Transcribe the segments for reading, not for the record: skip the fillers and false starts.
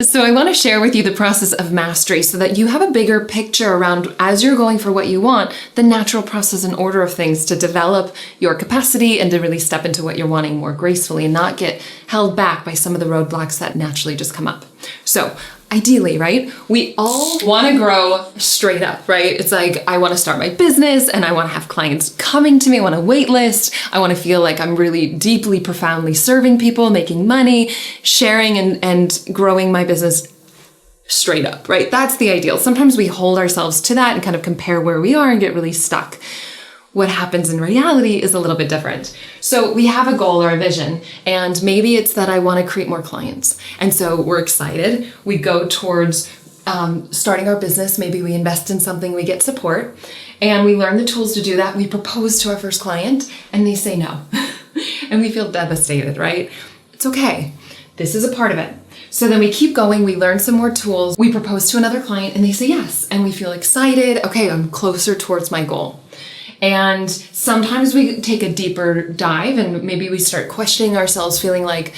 So I want to share with you the process of mastery so that you have a bigger picture around, as you're going for what you want, the natural process and order of things to develop your capacity and to really step into what you're wanting more gracefully and not get held back by some of the roadblocks that naturally just come up. So ideally, right, we all want to grow straight up, right? It's like, I want to start my business and I want to have clients coming to me. I want a wait list. I want to feel like I'm really deeply, profoundly serving people, making money, sharing and growing my business straight up, right? That's the ideal. Sometimes we hold ourselves to that and kind of compare where we are and get really stuck. What happens in reality is a little bit different. So we have a goal or a vision, and maybe it's that I want to create more clients. And so we're excited. We go towards starting our business. Maybe we invest in something, we get support, and we learn the tools to do that. We propose to our first client and they say no. And we feel devastated, right? It's okay. This is a part of it. So then we keep going, we learn some more tools, we propose to another client and they say yes. And we feel excited. Okay, I'm closer towards my goal. And sometimes we take a deeper dive and maybe we start questioning ourselves, feeling like,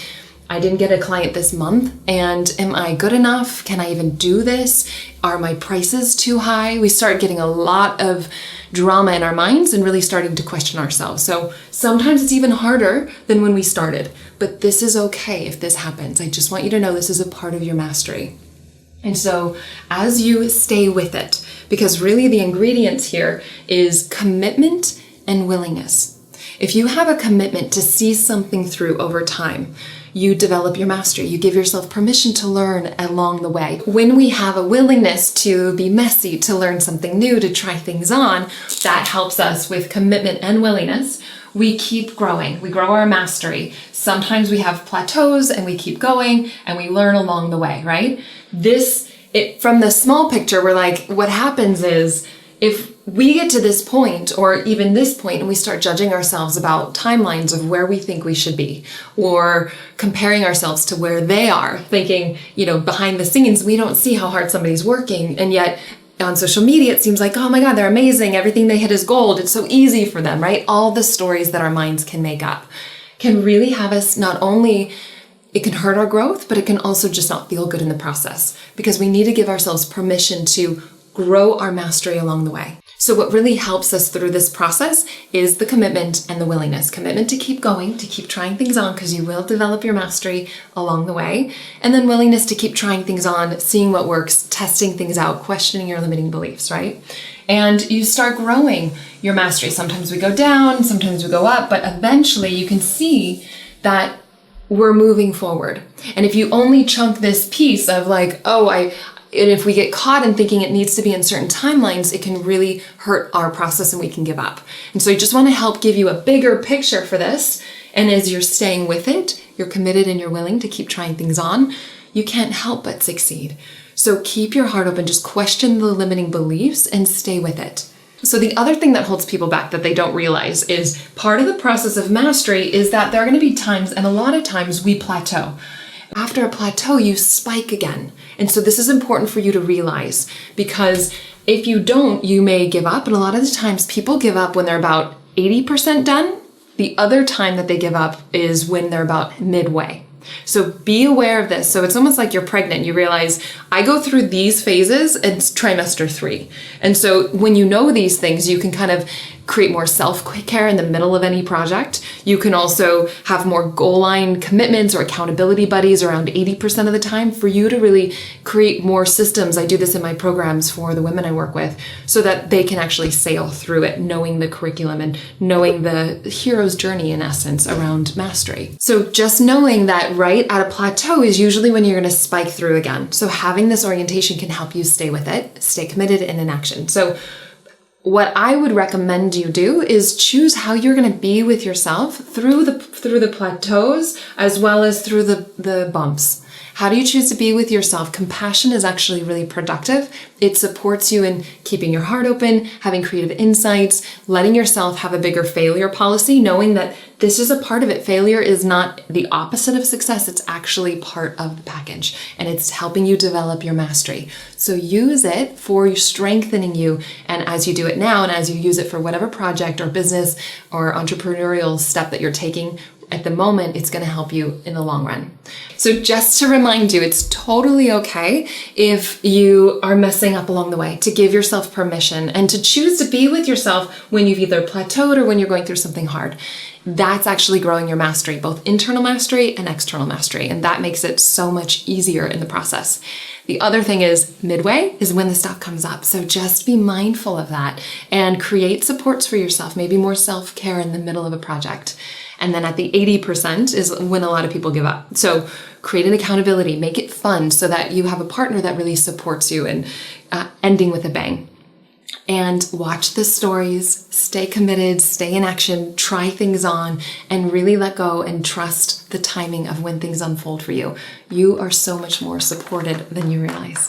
I didn't get a client this month, and am I good enough? Can I even do this? Are my prices too high? We start getting a lot of drama in our minds and really starting to question ourselves. So sometimes it's even harder than when we started, but this is okay if this happens. I just want you to know this is a part of your mastery. And so as you stay with it, because really the ingredients here is commitment and willingness. If you have a commitment to see something through over time, you develop your mastery. You give yourself permission to learn along the way. When we have a willingness to be messy, to learn something new, to try things on, that helps us with commitment and willingness. We keep growing. We grow our mastery. Sometimes we have plateaus and we keep going and we learn along the way, right? From the small picture, we're like, what happens is if we get to this point or even this point and we start judging ourselves about timelines of where we think we should be or comparing ourselves to where they are, thinking, behind the scenes, we don't see how hard somebody's working. And yet on social media, it seems like, oh my God, they're amazing. Everything they hit is gold. It's so easy for them, right? All the stories that our minds can make up can really have us not only, it can hurt our growth, but it can also just not feel good in the process because we need to give ourselves permission to grow our mastery along the way. So what really helps us through this process is the commitment and the willingness. Commitment to keep going, to keep trying things on because you will develop your mastery along the way. And then willingness to keep trying things on, seeing what works, testing things out, questioning your limiting beliefs, right? And you start growing your mastery. Sometimes we go down, sometimes we go up, but eventually you can see that we're moving forward. And if you only chunk this piece of like, and if we get caught in thinking it needs to be in certain timelines, it can really hurt our process and we can give up. And so I just want to help give you a bigger picture for this. And as you're staying with it, you're committed and you're willing to keep trying things on, you can't help but succeed. So keep your heart open, just question the limiting beliefs and stay with it. So the other thing that holds people back that they don't realize is part of the process of mastery is that there are going to be times, and a lot of times we plateau. After a plateau, you spike again. And so this is important for you to realize because if you don't, you may give up. And a lot of the times people give up when they're about 80% done. The other time that they give up is when they're about midway. So be aware of this. So it's almost like you're pregnant. You realize I go through these phases. It's trimester 3. And so when you know these things, you can kind of create more self-care in the middle of any project. You can also have more goal line commitments or accountability buddies around 80% of the time for you to really create more systems. I do this in my programs for the women I work with so that they can actually sail through it, knowing the curriculum and knowing the hero's journey in essence around mastery. So just knowing that right at a plateau is usually when you're going to spike through again. So having this orientation can help you stay with it, stay committed and in action. So what I would recommend you do is choose how you're going to be with yourself through the plateaus as well as through the bumps. How do you choose to be with yourself? Compassion is actually really productive. It supports you in keeping your heart open, having creative insights, letting yourself have a bigger failure policy, knowing that this is a part of it. Failure is not the opposite of success. It's actually part of the package and it's helping you develop your mastery. So use it for strengthening you. And as you do it now and as you use it for whatever project or business or entrepreneurial step that you're taking, at the moment, it's going to help you in the long run. So just to remind you, it's totally okay if you are messing up along the way, to give yourself permission and to choose to be with yourself when you've either plateaued or when you're going through something hard. That's actually growing your mastery, both internal mastery and external mastery. And that makes it so much easier in the process. The other thing is midway is when the stuff comes up. So just be mindful of that and create supports for yourself, maybe more self-care in the middle of a project. And then at the 80% is when a lot of people give up. So create an accountability, make it fun so that you have a partner that really supports you and ending with a bang. And watch the stories, stay committed, stay in action, try things on, and really let go and trust the timing of when things unfold for you. You are so much more supported than you realize.